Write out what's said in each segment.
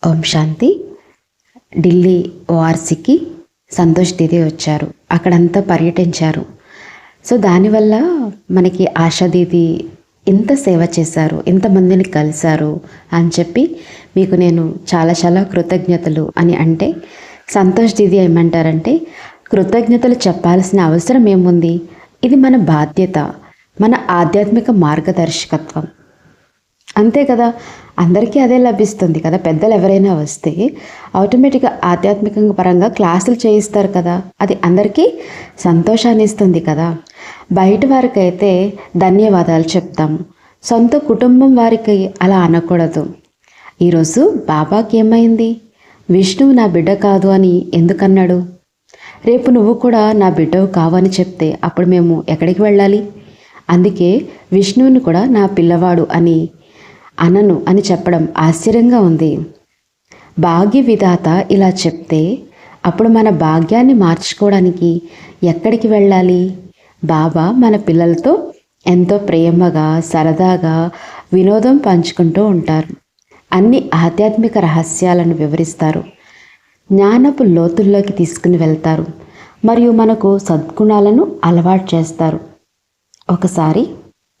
ఓం శాంతి. ఢిల్లీ ఓఆర్సీకి సంతోష్ దీది వచ్చారు. అక్కడంతా పర్యటించారు. సో దానివల్ల మనకి ఆశా దీది ఇంత సేవ చేశారు, ఇంతమందిని కలిశారు అని చెప్పి మీకు నేను చాలా చాలా కృతజ్ఞతలు అని అంటే, సంతోష్ దీది ఏమంటారంటే, కృతజ్ఞతలు చెప్పాల్సిన అవసరం ఏముంది, ఇది మన బాధ్యత, మన ఆధ్యాత్మిక మార్గదర్శకత్వం, అంతే కదా. అందరికీ అదే లభిస్తుంది కదా. పెద్దలు ఎవరైనా వస్తే ఆటోమేటిక్గా ఆధ్యాత్మికంగా పరంగా క్లాసులు చేయిస్తారు కదా, అది అందరికీ సంతోషాన్ని ఇస్తుంది కదా. బయట వారికి అయితే ధన్యవాదాలు చెప్తాము, సొంత కుటుంబం వారికి అలా అనకూడదు. ఈరోజు బాబాకి ఏమైంది, విష్ణువు నా బిడ్డ కాదు అని ఎందుకన్నాడు, రేపు నువ్వు కూడా నా బిడ్డవు కావు అని చెప్తే అప్పుడు మేము ఎక్కడికి వెళ్ళాలి. అందుకే విష్ణువుని కూడా నా పిల్లవాడు అని అనను అని చెప్పడం ఆశ్చర్యంగా ఉంది. భాగ్య విధాత ఇలా చెప్తే అప్పుడు మన భాగ్యాన్ని మార్చుకోవడానికి ఎక్కడికి వెళ్ళాలి. బాబా మన పిల్లలతో ఎంతో ప్రేమగా సరదాగా వినోదం పంచుకుంటూ ఉంటారు. అన్ని ఆధ్యాత్మిక రహస్యాలను వివరిస్తారు, జ్ఞానపు లోతుల్లోకి తీసుకుని వెళ్తారు మరియు మనకు సద్గుణాలను అలవాటు చేస్తారు. ఒకసారి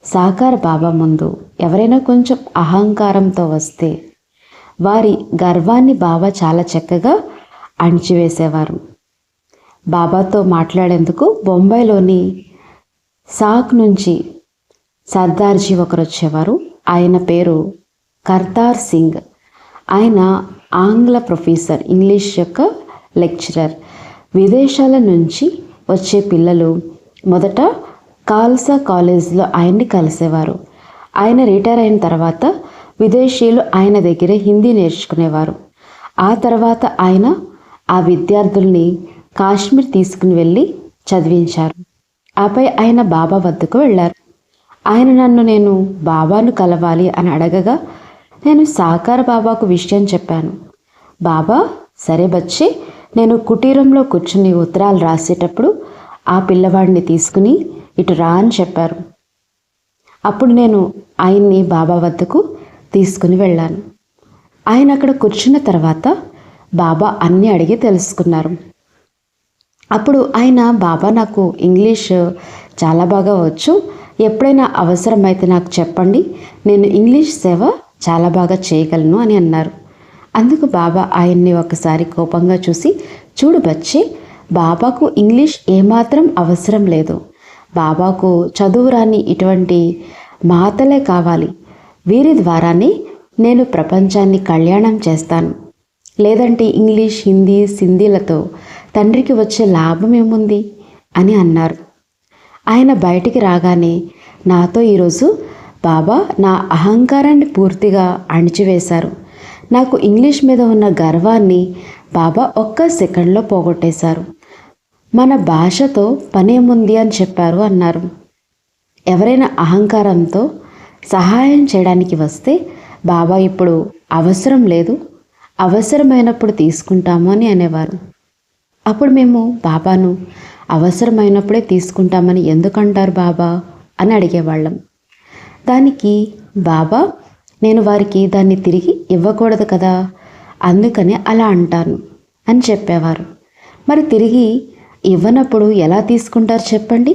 సాకార బాబా ముందు ఎవరైనా కొంచెం అహంకారంతో వస్తే వారి గర్వాన్ని బాబా చాలా చక్కగా అణిచివేసేవారు. బాబాతో మాట్లాడేందుకు బొంబాయిలోని సాక్ నుంచి సర్దార్జీ ఒకరు వచ్చేవారు. ఆయన పేరు కర్తార్ సింగ్. ఆయన ఆంగ్ల ప్రొఫెసర్, ఇంగ్లీష్ యొక్క లెక్చరర్. విదేశాల నుంచి వచ్చే పిల్లలు మొదట ఖాల్సా కాలేజ్లో ఆయన్ని కలిసేవారు. ఆయన రిటైర్ అయిన తర్వాత విదేశీయులు ఆయన దగ్గరే హిందీ నేర్చుకునేవారు. ఆ తర్వాత ఆయన ఆ విద్యార్థుల్ని కాశ్మీర్ తీసుకుని వెళ్ళి చదివించారు. ఆపై ఆయన బాబా వద్దకు వెళ్ళారు. ఆయన నేను బాబాను కలవాలి అని అడగగా నేను సాకార బాబాకు విషయం చెప్పాను. బాబా సరే బచ్చి, నేను కుటీరంలో కూర్చుని ఉత్తరాలు రాసేటప్పుడు ఆ పిల్లవాడిని తీసుకుని ఇటు రా అని చెప్పారు. అప్పుడు నేను ఆయన్ని బాబా వద్దకు తీసుకుని వెళ్ళాను. ఆయన అక్కడ కూర్చున్న తర్వాత బాబా అన్నీ అడిగి తెలుసుకున్నారు. అప్పుడు ఆయన, బాబా నాకు ఇంగ్లీష్ చాలా బాగా వచ్చు, ఎప్పుడైనా అవసరమైతే నాకు చెప్పండి, నేను ఇంగ్లీష్ సేవ చాలా బాగా చేయగలను అని అన్నారు. అందుకు బాబా ఆయన్ని ఒకసారి కోపంగా చూసి, చూడు బచ్చి, బాబాకు ఇంగ్లీష్ ఏమాత్రం అవసరం లేదు, బాబాకు చదువు రాని ఇటువంటి మాటలే కావాలి, వీరి ద్వారానే నేను ప్రపంచాన్ని కళ్యాణం చేస్తాను, లేదంటే ఇంగ్లీష్ హిందీ సింధీలతో తండ్రికి వచ్చే లాభం ఏముంది అని అన్నారు. ఆయన బయటికి రాగానే నాతో ఈరోజు బాబా నా అహంకారాన్ని పూర్తిగా అణిచివేశారు, నాకు ఇంగ్లీష్ మీద ఉన్న గర్వాన్ని బాబా ఒక్క సెకండ్లో పోగొట్టేశారు, మన భాషతో పనేముంది అని చెప్పారు అన్నారు. ఎవరైనా అహంకారంతో సహాయం చేయడానికి వస్తే బాబా ఇప్పుడు అవసరం లేదు, అవసరమైనప్పుడు తీసుకుంటాము అని అనేవారు. అప్పుడు మేము బాబాను అవసరమైనప్పుడే తీసుకుంటామని ఎందుకంటారు బాబా అని అడిగేవాళ్ళం. దానికి బాబా, నేను వారికి దాన్ని తిరిగి ఇవ్వకూడదు కదా, అందుకని అలా అంటాను అని చెప్పేవారు. మరి తిరిగి ఇవ్వనప్పుడు ఎలా తీసుకుంటారు చెప్పండి.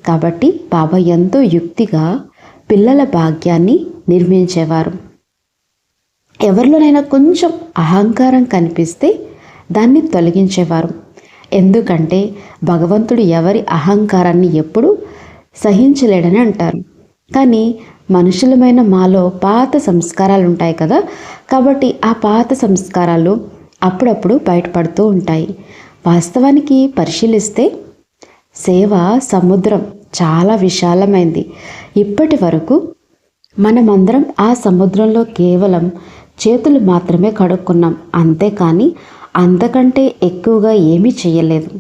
కాబట్టి బాబా ఎంతో యుక్తిగా పిల్లల భాగ్యాన్ని నిర్మించేవారు. ఎవరిలోనైనా కొంచెం అహంకారం కనిపిస్తే దాన్ని తొలగించేవారు. ఎందుకంటే భగవంతుడు ఎవరి అహంకారాన్ని ఎప్పుడూ సహించలేడని అంటారు. కానీ మనుషులమైన మాలో పాత సంస్కారాలు ఉంటాయి కదా, కాబట్టి ఆ పాత సంస్కారాలు అప్పుడప్పుడు బయటపడుతూ ఉంటాయి. వాస్తవానికి పరిశీలిస్తే సేవ సముద్రం చాలా విశాలమైంది. ఇప్పటి వరకు మనమందరం ఆ సముద్రంలో కేవలం చేతులు మాత్రమే కడుక్కున్నాం, అంతేకాని అంతకంటే ఎక్కువగా ఏమీ చేయలేదు.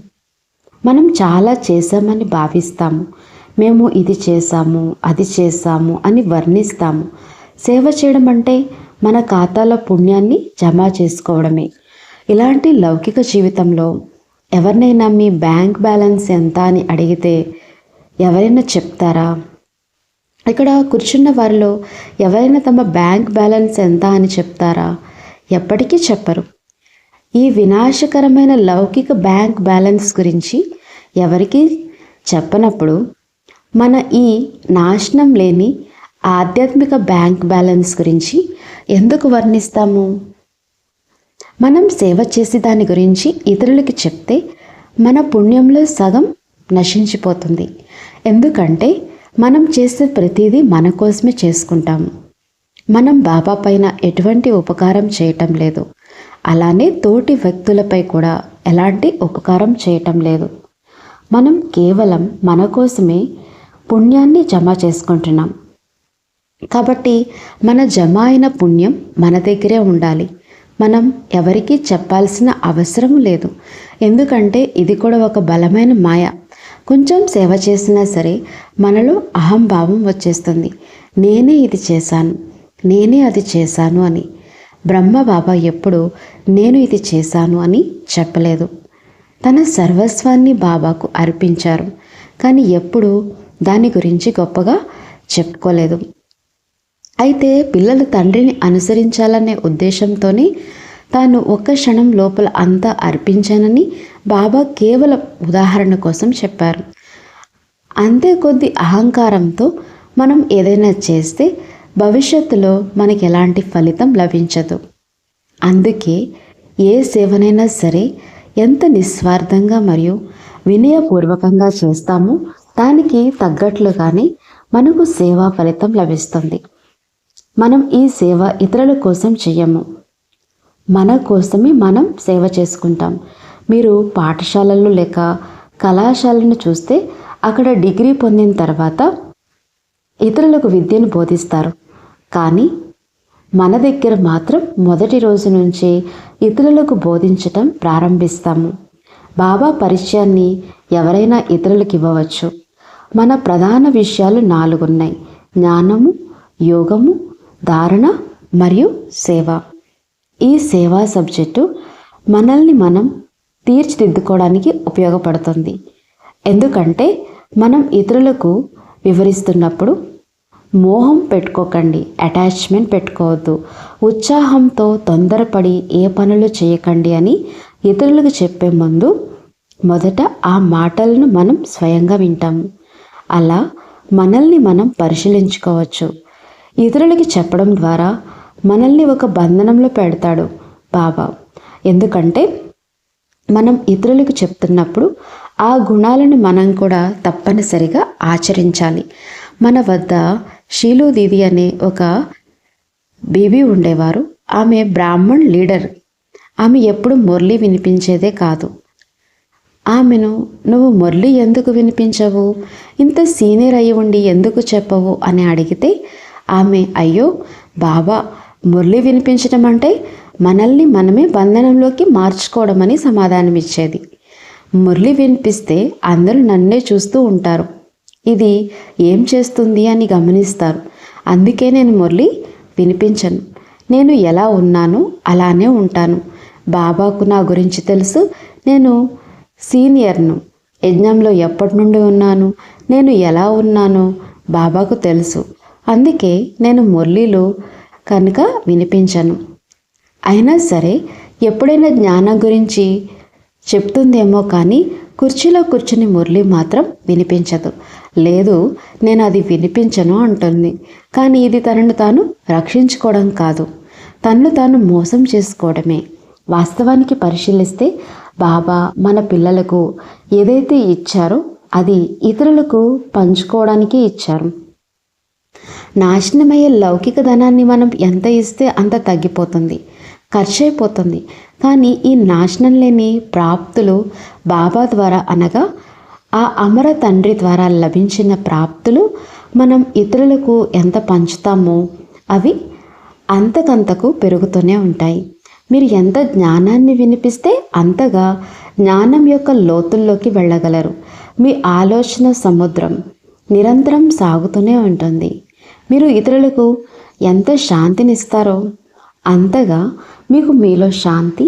మనం చాలా చేశామని భావిస్తాము, మేము ఇది చేశాము అది చేశాము అని వర్ణిస్తాము. సేవ చేయడం అంటే మన ఖాతాలో పుణ్యాన్ని జమ చేసుకోవడమే. ఇలాంటి లౌకిక జీవితంలో ఎవరినైనా మీ బ్యాంక్ బ్యాలెన్స్ ఎంత అని అడిగితే ఎవరైనా చెప్తారా? ఇక్కడ కూర్చున్న వారిలో ఎవరైనా తమ బ్యాంక్ బ్యాలెన్స్ ఎంత అని చెప్తారా? ఎప్పటికీ చెప్పరు. ఈ వినాశకరమైన లౌకిక బ్యాంక్ బ్యాలెన్స్ గురించి ఎవరికీ చెప్పనప్పుడు మన ఈ నాశనం లేని ఆధ్యాత్మిక బ్యాంక్ బ్యాలెన్స్ గురించి ఎందుకు వర్ణిస్తాము? మనం సేవ చేసి దాని గురించి ఇతరులకి చెప్తే మన పుణ్యంలో సగం నశించిపోతుంది. ఎందుకంటే మనం చేసే ప్రతిదీ మన కోసమే చేసుకుంటాము. మనం బాబా పైన ఎటువంటి ఉపకారం చేయటం లేదు, అలానే తోటి వ్యక్తులపై కూడా ఎలాంటి ఉపకారం చేయటం లేదు. మనం కేవలం మన కోసమే పుణ్యాన్ని జమ చేసుకుంటున్నాం. కాబట్టి మన జమ అయిన పుణ్యం మన దగ్గరే ఉండాలి. మనం ఎవరికీ చెప్పాల్సిన అవసరం లేదు. ఎందుకంటే ఇది కూడా ఒక బలమైన మాయ. కొంచెం సేవ చేసినా సరే మనలో అహంభావం వచ్చేస్తుంది. నేనే ఇది చేశాను, నేనే అది చేశాను అని. బ్రహ్మ బాబా ఎప్పుడు నేను ఇది చేశాను అని చెప్పలేదు. తన సర్వస్వాన్ని బాబాకు అర్పించారు, కానీ ఎప్పుడు దాని గురించి గొప్పగా చెప్పుకోలేదు. అయితే పిల్లలు తండ్రిని అనుసరించాలనే ఉద్దేశంతోనే తాను ఒక్క క్షణం లోపల అంతా అర్పించానని బాబా కేవలం ఉదాహరణ కోసం చెప్పారు. అంతే కొద్ది అహంకారంతో మనం ఏదైనా చేస్తే భవిష్యత్తులో మనకి ఎలాంటి ఫలితం లభించదు. అందుకే ఏ సేవనైనా సరే ఎంత నిస్వార్థంగా మరియు వినయపూర్వకంగా చేస్తామో దానికి తగ్గట్లుగానే మనకు సేవా ఫలితం లభిస్తుంది. మనం ఈ సేవ ఇతరుల కోసం చెయ్యము, మన కోసమే మనం సేవ చేసుకుంటాం. మీరు పాఠశాలలు లేక కళాశాలను చూస్తే అక్కడ డిగ్రీ పొందిన తర్వాత ఇతరులకు విద్యను బోధిస్తారు. కానీ మన దగ్గర మాత్రం మొదటి రోజు నుంచే ఇతరులకు బోధించటం ప్రారంభిస్తాము. బాబా పరిచయాన్ని ఎవరైనా ఇతరులకు ఇవ్వవచ్చు. మన ప్రధాన విషయాలు 4 ఉన్నాయి: జ్ఞానము, యోగము, ధారణ మరియు సేవ. ఈ సేవా సబ్జెక్టు మనల్ని మనం తీర్చిదిద్దుకోవడానికి ఉపయోగపడుతుంది. ఎందుకంటే మనం ఇతరులకు వివరిస్తున్నప్పుడు మోహం పెట్టుకోకండి, అటాచ్మెంట్ పెట్టుకోవద్దు, ఉత్సాహంతో తొందరపడి ఏ పనులు చేయకండి అని ఇతరులకు చెప్పే ముందు మొదట ఆ మాటలను మనం స్వయంగా వింటాము. అలా మనల్ని మనం పరిశీలించుకోవచ్చు. ఇతరులకి చెప్పడం ద్వారా మనల్ని ఒక బంధనంలో పెడతాడు బాబా. ఎందుకంటే మనం ఇతరులకు చెప్తున్నప్పుడు ఆ గుణాలను మనం కూడా తప్పనిసరిగా ఆచరించాలి. మన వద్ద షీలు దీది అనే ఒక బీబీ ఉండేవారు. ఆమె బ్రాహ్మణ్ లీడర్. ఆమె ఎప్పుడు మురళి వినిపించేదే కాదు. ఆమెను, నువ్వు మురళి ఎందుకు వినిపించవు, ఇంత సీనియర్ అయి ఉండి ఎందుకు చెప్పవు అని అడిగితే ఆమె, అయ్యో బాబా, మురళి వినిపించడం అంటే మనల్ని మనమే బంధనంలోకి మార్చుకోవడం అని సమాధానం ఇచ్చేది. మురళి వినిపిస్తే అందరూ నన్నే చూస్తూ ఉంటారు, ఇది ఏం చేస్తుంది అని గమనిస్తారు. అందుకే నేను మురళి వినిపించను. నేను ఎలా ఉన్నానో అలానే ఉంటాను. బాబాకు నా గురించి తెలుసు. నేను సీనియర్ను. యజ్ఞంలో ఎప్పటి నుండి ఉన్నాను, నేను ఎలా ఉన్నానో బాబాకు తెలుసు. అందుకే నేను మురళీలు కనుక వినిపించను. అయినా సరే ఎప్పుడైనా జ్ఞానం గురించి చెప్తుందేమో కానీ కుర్చీలో కూర్చుని మురళి మాత్రం వినిపించదు. లేదు, నేను అది వినిపించను అంటుంది. కానీ ఇది తనను తాను రక్షించుకోవడం కాదు, తనను తాను మోసం చేసుకోవడమే. వాస్తవానికి పరిశీలిస్తే బాబా మన పిల్లలకు ఏదైతే ఇచ్చారో అది ఇతరులకు పంచుకోవడానికి ఇచ్చారు. నాశనమయ్యే లౌకిక ధనాన్ని మనం ఎంత ఇస్తే అంత తగ్గిపోతుంది, ఖర్చు అయిపోతుంది. కానీ ఈ నాశనం లేని ప్రాప్తులు బాబా ద్వారా, అనగా ఆ అమర తండ్రి ద్వారా లభించిన ప్రాప్తులు మనం ఇతరులకు ఎంత పంచుతామో అవి అంతకంతకు పెరుగుతూనే ఉంటాయి. మీరు ఎంత జ్ఞానాన్ని వినిపిస్తే అంతగా జ్ఞానం యొక్క లోతుల్లోకి వెళ్ళగలరు. మీ ఆలోచన సముద్రం నిరంతరం సాగుతూనే ఉంటుంది. మీరు ఇతరులకు ఎంత శాంతినిస్తారో అంతగా మీకు మీలో శాంతి,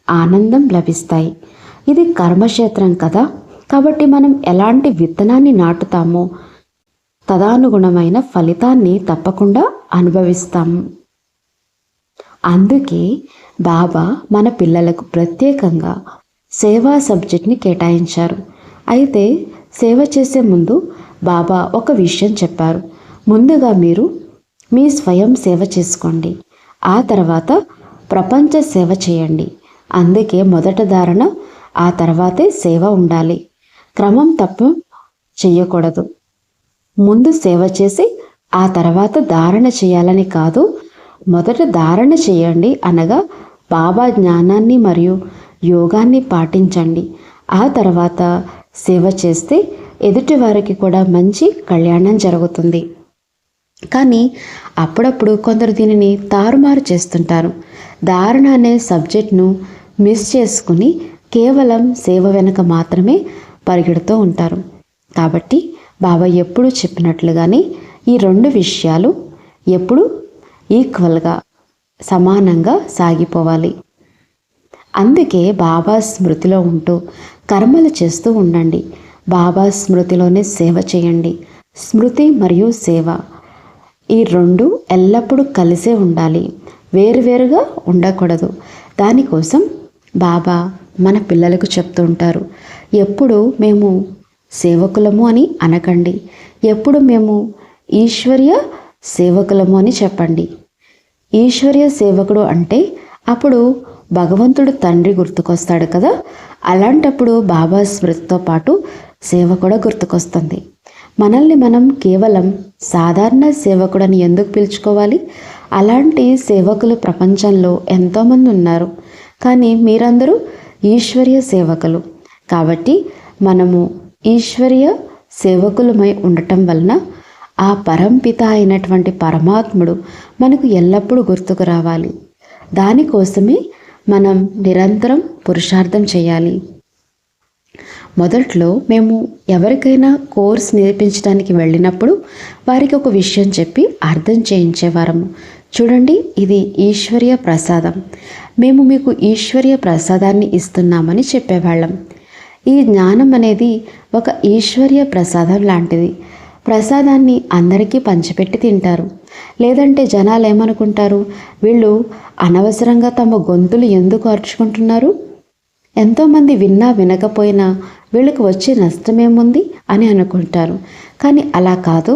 ఆనందం లభిస్తాయి. ఇది కర్మక్షేత్రం కదా. కాబట్టి మనం ఎలాంటి విత్తనాన్ని నాటుతామో తదనుగుణమైన ఫలితాన్ని తప్పకుండా అనుభవిస్తాము. అందుకే బాబా మన పిల్లలకు ప్రత్యేకంగా సేవా సబ్జెక్ట్ని కేటాయించారు. అయితే సేవ చేసే ముందు బాబా ఒక విషయం చెప్పారు. ముందుగా మీరు మీ స్వయం సేవ చేసుకోండి, ఆ తర్వాత ప్రపంచ సేవ చేయండి. అందుకే మొదట ధారణ, ఆ తర్వాతే సేవ ఉండాలి. క్రమం తప్పు చెయ్యకూడదు. ముందు సేవ చేసి ఆ తర్వాత ధారణ చేయాలని కాదు, మొదట ధారణ చేయండి అనగా బాబా జ్ఞానాన్ని మరియు యోగాన్ని పాటించండి. ఆ తర్వాత సేవ చేస్తే ఎదుటి వారికి కూడా మంచి కళ్యాణం జరుగుతుంది. కానీ అప్పుడప్పుడు కొందరు దీనిని తారుమారు చేస్తుంటారు. ధారణ అనే సబ్జెక్ట్ను మిస్ చేసుకుని కేవలం సేవ వెనుక మాత్రమే పరిగెడుతూ ఉంటారు. కాబట్టి బాబా ఎప్పుడు చెప్పినట్లుగానే ఈ రెండు విషయాలు ఎప్పుడు ఈక్వల్గా సమానంగా సాగిపోవాలి. అందుకే బాబా స్మృతిలో ఉంటూ కర్మలు చేస్తూ ఉండండి. బాబా స్మృతిలోనే సేవ చేయండి. స్మృతి మరియు సేవ ఈ రెండు ఎల్లప్పుడూ కలిసే ఉండాలి, వేరువేరుగా ఉండకూడదు. దానికోసం బాబా మన పిల్లలకు చెప్తూ ఉంటారు, ఎప్పుడు మేము సేవకులము అని అనకండి, ఎప్పుడు మేము ఈశ్వర్య సేవకులము అని చెప్పండి. ఈశ్వర్య సేవకుడు అంటే అప్పుడు భగవంతుడు తండ్రి గుర్తుకొస్తాడు కదా. అలాంటప్పుడు బాబా స్మృతితో పాటు సేవ కూడా గుర్తుకొస్తుంది. మనల్ని మనం కేవలం సాధారణ సేవకుడని ఎందుకు పిలుచుకోవాలి? అలాంటి సేవకులు ప్రపంచంలో ఎంతోమంది ఉన్నారు. కానీ మీరందరూ ఈశ్వర్య సేవకులు. కాబట్టి మనము ఈశ్వర్య సేవకులమై ఉండటం వలన ఆ పరంపిత అయినటువంటి పరమాత్ముడు మనకు ఎల్లప్పుడూ గుర్తుకు రావాలి. దానికోసమే మనం నిరంతరం పురుషార్థం చేయాలి. మొదట్లో మేము ఎవరికైనా కోర్స్ నేర్పించడానికి వెళ్ళినప్పుడు వారికి ఒక విషయం చెప్పి అర్థం చేయించేవారము. చూడండి, ఇది ఈశ్వర్య ప్రసాదం, మేము మీకు ఈశ్వర్య ప్రసాదాన్ని ఇస్తున్నామని చెప్పేవాళ్ళం. ఈ జ్ఞానం అనేది ఒక ఈశ్వర్య ప్రసాదం లాంటిది. ప్రసాదాన్ని అందరికీ పంచిపెట్టి తింటారు. లేదంటే జనాలు ఏమనుకుంటారు, వీళ్ళు అనవసరంగా తమ గొంతులు ఎందుకు అర్చుకుంటున్నారు, ఎంతోమంది విన్నా వినకపోయినా వీళ్ళకి వచ్చే నష్టమేముంది అని అనుకుంటారు. కానీ అలా కాదు,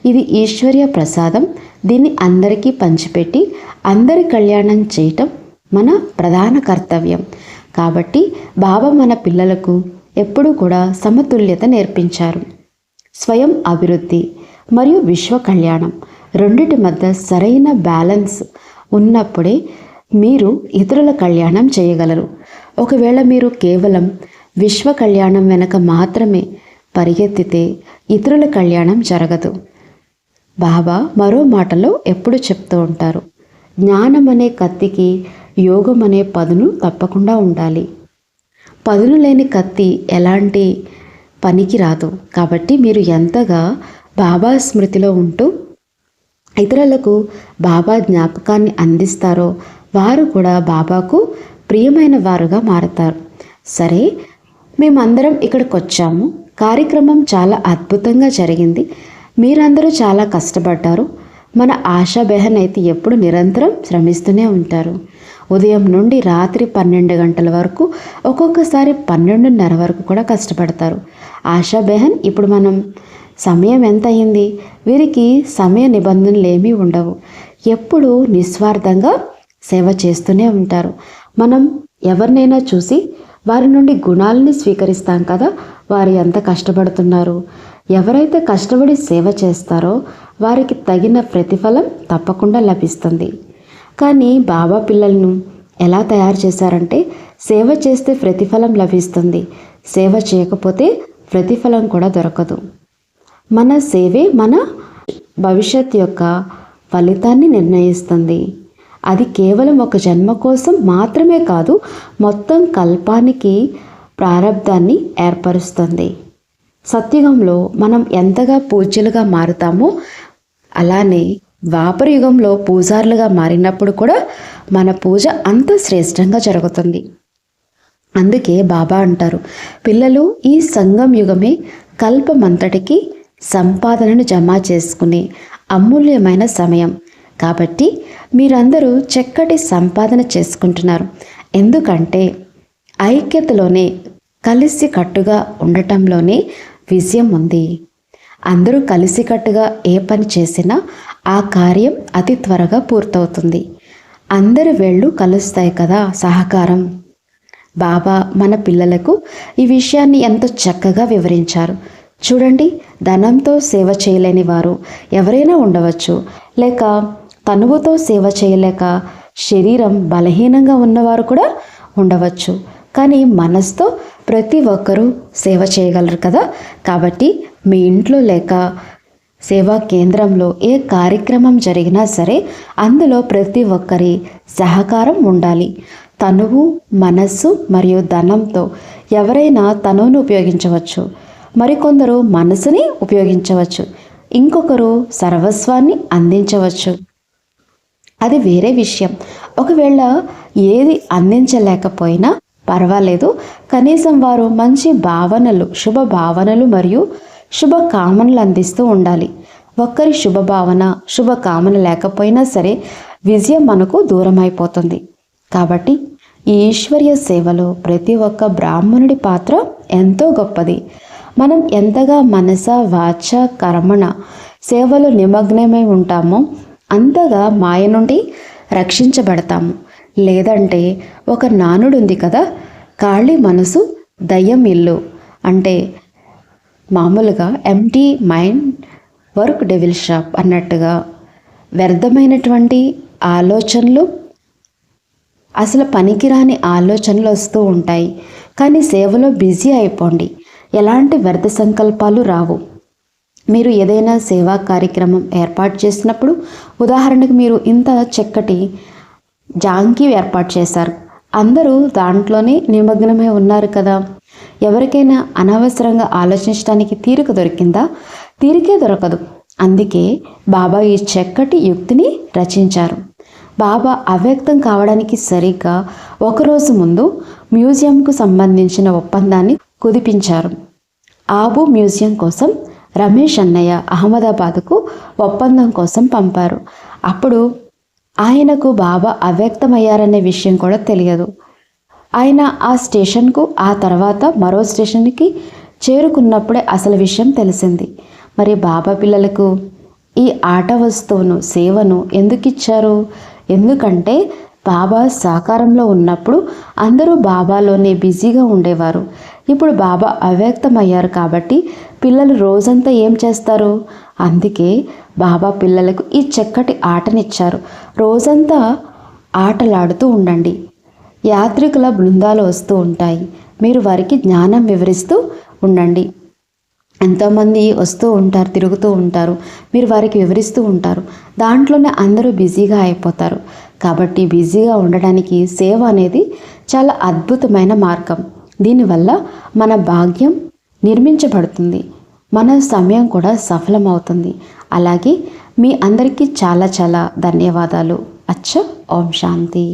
ఇది ఈశ్వర్య ప్రసాదం. దీన్ని అందరికీ పంచిపెట్టి అందరి కళ్యాణం చేయటం మన ప్రధాన కర్తవ్యం. కాబట్టి బాబా మన పిల్లలకు ఎప్పుడూ కూడా సమతుల్యత నేర్పించారు. స్వయం అభివృద్ధి మరియు విశ్వ కళ్యాణం రెండిటి మధ్య సరైన బ్యాలెన్స్ ఉన్నప్పుడే మీరు ఇతరుల కళ్యాణం చేయగలరు. ఒకవేళ మీరు కేవలం విశ్వ కళ్యాణం వెనక మాత్రమే పరిగెత్తితే ఇతరుల కళ్యాణం జరగదు. బాబా మరో మాటలో ఎప్పుడు చెప్తూ ఉంటారు, జ్ఞానం అనే కత్తికి యోగం అనే పదును తప్పకుండా ఉండాలి. పదును లేని కత్తి ఎలాంటి పనికి రాదు. కాబట్టి మీరు ఎంతగా బాబా స్మృతిలో ఉంటూ ఇతరులకు బాబా జ్ఞాపకాన్ని అందిస్తారో వారు కూడా బాబాకు ప్రియమైన వారుగా మారతారు. సరే, మేమందరం ఇక్కడికి వచ్చాము. కార్యక్రమం చాలా అద్భుతంగా జరిగింది. మీరందరూ చాలా కష్టపడ్డారు. మన ఆశా బెహన్ అయితే ఎప్పుడు నిరంతరం శ్రమిస్తూనే ఉంటారు. ఉదయం నుండి రాత్రి 12 గంటల వరకు, ఒక్కొక్కసారి 12:30 వరకు కూడా కష్టపడతారు. ఆశా బెహన్ ఇప్పుడు మనం సమయం ఎంత అయింది, వీరికి సమయ నిబంధనలు ఏమీ ఉండవు. ఎప్పుడూ నిస్వార్థంగా సేవ చేస్తూనే ఉంటారు. మనం ఎవరినైనా చూసి వారి నుండి గుణాలని స్వీకరిస్తాం కదా, వారు ఎంత కష్టపడుతున్నారు. ఎవరైతే కష్టపడి సేవ చేస్తారో వారికి తగిన ప్రతిఫలం తప్పకుండా లభిస్తుంది. కానీ బాబా పిల్లలను ఎలా తయారు చేశారంటే, సేవ చేస్తే ప్రతిఫలం లభిస్తుంది, సేవ చేయకపోతే ప్రతిఫలం కూడా దొరకదు. మన సేవే మన భవిష్యత్ యొక్క ఫలితాన్ని నిర్ణయిస్తుంది. అది కేవలం ఒక జన్మ కోసం మాత్రమే కాదు, మొత్తం కల్పానికి ప్రారబ్ధాన్ని ఏర్పరుస్తుంది. సత్యుగంలో మనం ఎంతగా పూజ్యులుగా మారుతామో అలానే ద్వాపర యుగంలో పూజారులుగా మారినప్పుడు కూడా మన పూజ అంత శ్రేష్టంగా జరుగుతుంది. అందుకే బాబా అంటారు, పిల్లలు, ఈ సంగం యుగమే కల్పమంతటికి సంపాదనను జమ చేసుకునే అమూల్యమైన సమయం. కాబట్టి మీరందరూ చక్కటి సంపాదన చేసుకుంటున్నారు. ఎందుకంటే ఐక్యతలోనే, కలిసికట్టుగా ఉండటంలోనే విజయం ఉంది. అందరూ కలిసికట్టుగా ఏ పని చేసినా ఆ కార్యం అతి త్వరగా పూర్తవుతుంది. అందరి వేళ్ళు కలుస్తాయి కదా, సహకారం. బాబా మన పిల్లలకు ఈ విషయాన్ని ఎంతో చక్కగా వివరించారు. చూడండి, ధనంతో సేవ చేయలేని వారు ఎవరైనా ఉండవచ్చు, లేక తనువుతో సేవ చేయలేక శరీరం బలహీనంగా ఉన్నవారు కూడా ఉండవచ్చు. కానీ మనసుతో ప్రతి ఒక్కరూ సేవ చేయగలరు కదా. కాబట్టి మీ ఇంట్లో లేక సేవా కేంద్రంలో ఏ కార్యక్రమం జరిగినా సరే అందులో ప్రతి ఒక్కరి సహకారం ఉండాలి. తనువు, మనస్సు మరియు ధనంతో ఎవరైనా తనువును ఉపయోగించవచ్చు, మరికొందరు మనసుని ఉపయోగించవచ్చు, ఇంకొకరు సర్వస్వాన్ని అందించవచ్చు. అది వేరే విషయం. ఒకవేళ ఏది అందించలేకపోయినా పర్వాలేదు, కనీసం వారు మంచి భావనలు, శుభ భావనలు మరియు శుభకామనలు అందిస్తూ ఉండాలి. ఒక్కరి శుభభావన, శుభకామన లేకపోయినా సరే విజయం మనకు దూరం అయిపోతుంది. కాబట్టి ఈ ఈశ్వర్య సేవలో ప్రతి ఒక్క బ్రాహ్మణుడి పాత్ర ఎంతో గొప్పది. మనం ఎంతగా మనస, వాచ, కర్మణ సేవలో నిమగ్నమై ఉంటామో అంతగా మాయ నుండి రక్షించబడతాము. లేదంటే ఒక నానుడు ఉంది కదా, ఖాళీ మనసు దయ్యం ఇల్లు. అంటే మామూలుగా empty mind work devil shop అన్నట్టుగా వ్యర్థమైనటువంటి ఆలోచనలు, అసలు పనికిరాని ఆలోచనలు వస్తూ ఉంటాయి. కానీ సేవలో బిజీ అయిపోండి, ఎలాంటి వ్యర్థ సంకల్పాలు రావు. మీరు ఏదైనా సేవా కార్యక్రమం ఏర్పాటు చేసినప్పుడు, ఉదాహరణకు మీరు ఇంత చక్కటి జాంకీ ఏర్పాటు చేశారు, అందరూ దాంట్లోనే నిమగ్నమై ఉన్నారు కదా. ఎవరికైనా అనవసరంగా ఆలోచించడానికి తీరిక దొరికిందా? తీరికే దొరకదు. అందుకే బాబా ఈ చక్కటి యుక్తిని రచించారు. బాబా అవ్యక్తం కావడానికి సరిగ్గా ఒకరోజు ముందు మ్యూజియంకు సంబంధించిన ఒప్పందాన్ని కుదిపించారు. ఆబు మ్యూజియం కోసం రమేష్ అన్నయ్య అహ్మదాబాద్కు ఒప్పందం కోసం పంపారు. అప్పుడు ఆయనకు బాబా అవ్యక్తమయ్యారనే విషయం కూడా తెలియదు. ఆయన ఆ స్టేషన్కు, ఆ తర్వాత మరో స్టేషన్కి చేరుకున్నప్పుడే అసలు విషయం తెలిసింది. మరి బాబా పిల్లలకు ఈ ఆట వస్తువును, సేవను ఎందుకు ఇచ్చారు? ఎందుకంటే బాబా సాకారంలో ఉన్నప్పుడు అందరూ బాబాలోనే బిజీగా ఉండేవారు. ఇప్పుడు బాబా అవ్యక్తమయ్యారు కాబట్టి పిల్లలు రోజంతా ఏం చేస్తారు? అందుకే బాబా పిల్లలకు ఈ చక్కటి ఆటనిచ్చారు. రోజంతా ఆటలాడుతూ ఉండండి. యాత్రికుల బృందాలు వస్తూ ఉంటాయి, మీరు వారికి జ్ఞానం వివరిస్తూ ఉండండి. ఎంతోమంది వస్తూ ఉంటారు, తిరుగుతూ ఉంటారు, మీరు వారికి వివరిస్తూ ఉంటారు. దాంట్లోనే అందరూ బిజీగా అయిపోతారు. కాబట్టి బిజీగా ఉండడానికి సేవ అనేది చాలా అద్భుతమైన మార్గం. దీనివల్ల మన భాగ్యం నిర్మించబడుతుంది, మన సమయం కూడా సఫలమవుతుంది. అలాగే మీ అందరికీ చాలా చాలా ధన్యవాదాలు. అచ్చా, ఓం శాంతి.